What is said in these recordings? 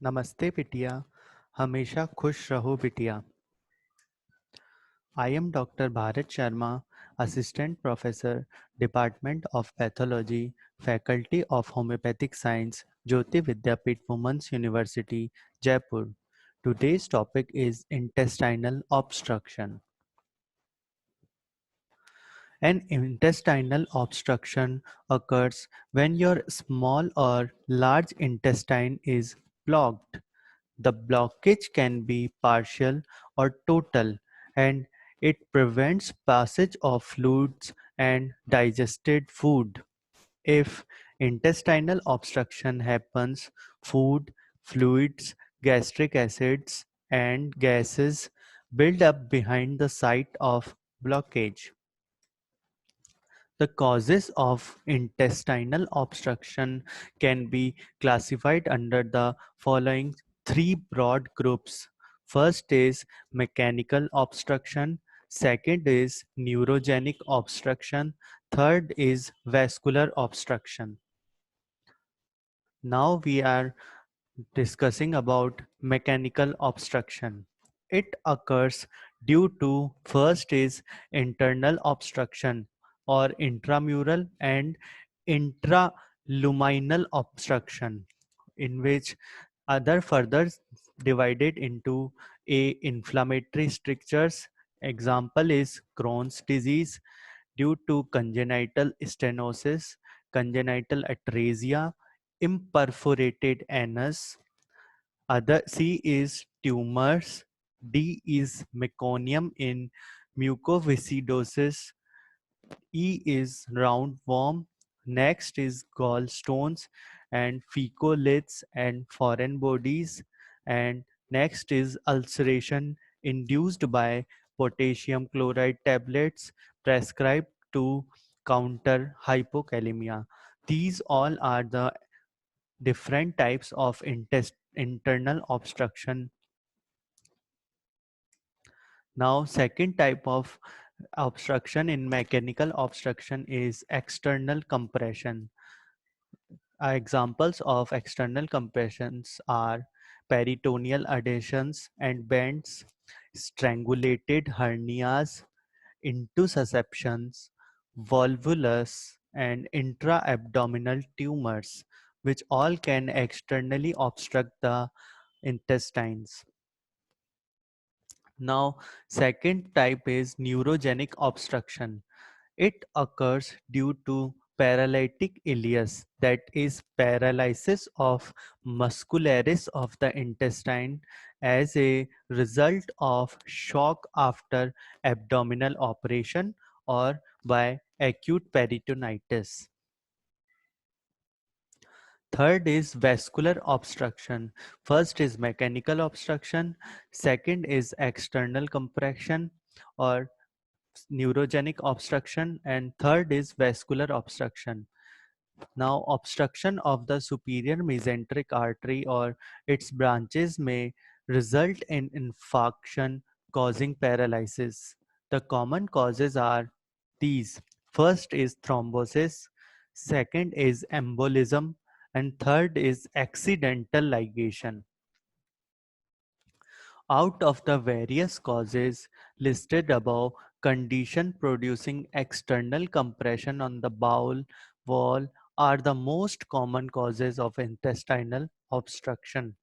नमस्ते बिटिया, हमेशा खुश रहो बिटिया। I am Dr. Bharat Sharma, Assistant Professor, Department of Pathology, Faculty of Homeopathic Science, Jyoti Vidyapeeth Women's University, Jaipur. Today's topic is intestinal obstruction. An intestinal obstruction occurs when your small or large intestine is blocked. The blockage can be partial or total, and it prevents passage of fluids and digested food. If intestinal obstruction happens, food, fluids, gastric acids, and gases build up behind the site of blockage. The causes of intestinal obstruction can be classified under the following three broad groups. First is mechanical obstruction, second is neurogenic obstruction, third is vascular obstruction. Now we are discussing about mechanical obstruction. It occurs due to first is internal obstruction or intramural and intraluminal obstruction, in which other further divided into a inflammatory strictures. Example is Crohn's disease due to congenital stenosis, congenital atresia, imperforated anus. Other C is tumors, D is meconium in mucoviscidosis, E is roundworm, next is gallstones and fecolids and foreign bodies, and next is ulceration induced by potassium chloride tablets prescribed to counter hypokalemia. These all are the different types of internal obstruction. Now, second type of obstruction in mechanical obstruction is external compression. Examples of external compressions are peritoneal adhesions and bends, strangulated hernias, intussusceptions, volvulus, and intra-abdominal tumors, which all can externally obstruct the intestines. Now, second type is neurogenic obstruction. It occurs due to paralytic ileus, that is paralysis of muscularis of the intestine as a result of shock after abdominal operation or by acute peritonitis. Third is vascular obstruction. First is mechanical obstruction, second is external compression or neurogenic obstruction, and third is vascular obstruction. Now, obstruction of the superior mesenteric artery or its branches may result in infarction causing paralysis. The common causes are these. First is thrombosis, second is embolism, and third is accidental ligation. Out of the various causes listed above, condition producing external compression on the bowel wall are the most common causes of intestinal obstruction.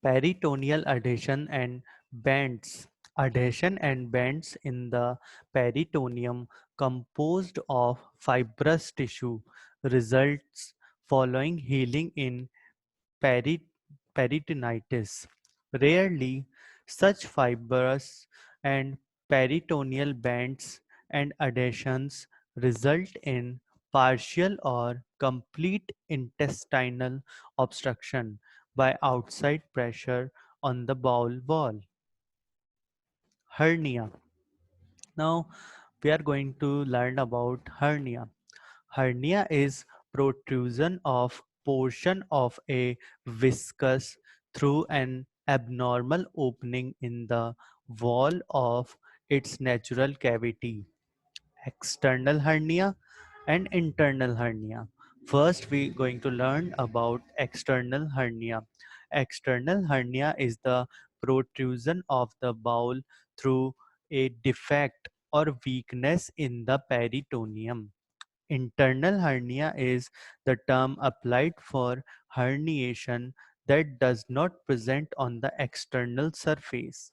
Peritoneal adhesion and bends. Adhesion and bends in the peritoneum composed of fibrous tissue results following healing in peri- peritonitis. Rarely, such fibrous and peritoneal bands and adhesions result in partial or complete intestinal obstruction by outside pressure on the bowel wall. Hernia. Now, we are going to learn about hernia. Hernia is protrusion of portion of a viscus through an abnormal opening in the wall of its natural cavity. External hernia and internal hernia. First, we're going to learn about external hernia. External hernia is the protrusion of the bowel through a defect or weakness in the peritoneum. Internal hernia is the term applied for herniation that does not present on the external surface.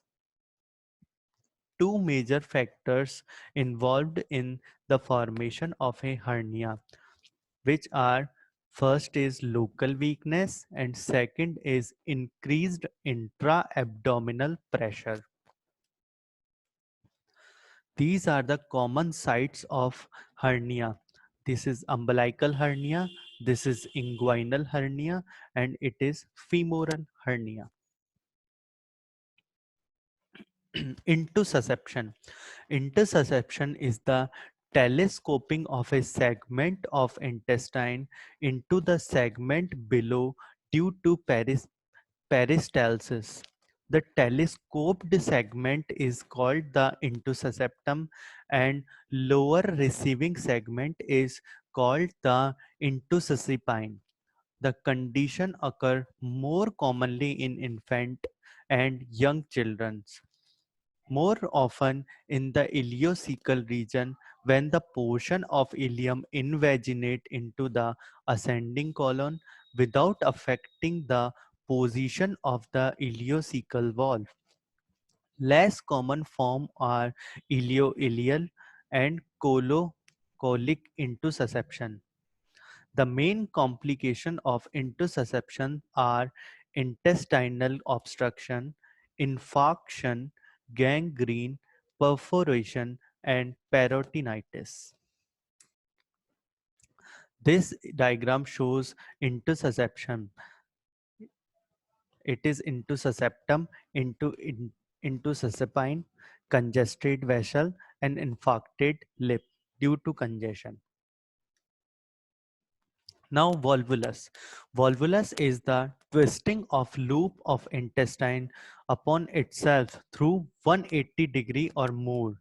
Two major factors involved in the formation of a hernia, which are: first is local weakness and second is increased intra-abdominal pressure. These are the common sites of hernia. This is umbilical hernia, this is inguinal hernia, and it is femoral hernia. Intussusception. Intussusception is the telescoping of a segment of intestine into the segment below due to peristalsis. The telescoped segment is called the intussusceptum and lower receiving segment is called the intussuscipine. The condition occur more commonly in infant and young children, more often in the ileocecal region when the portion of ileum invaginate into the ascending colon without affecting the position of the ileocecal wall. Less common form are ilioileal and colic intussusception. The main complication of intussusception are intestinal obstruction, infarction, gangrene, perforation, and peritonitis. This diagram shows intussusception. It is intussusceptum, intussuscepine, congested vessel, and infarcted lip due to congestion. Now volvulus. Volvulus is the twisting of loop of intestine upon itself through 180 degree or more.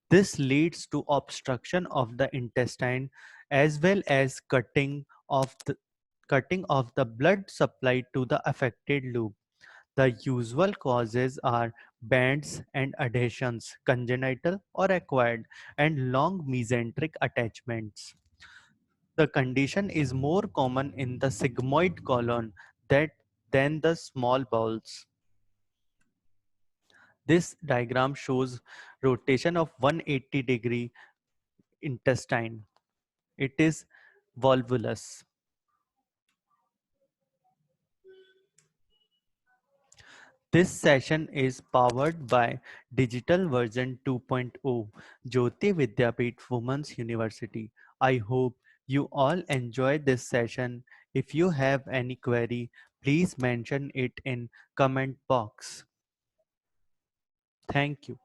This leads to obstruction of the intestine as well as cutting of the blood supply to the affected loop. The usual causes are bands and adhesions, congenital or acquired, and long mesenteric attachments. The condition is more common in the sigmoid colon than the small bowels. This diagram shows rotation of 180 degree intestine. It is volvulus. This session is powered by Digital Version 2.0, Jyoti Vidyapeeth Women's University. I hope you all enjoyed this session. If you have any query, please mention it in comment box. Thank you.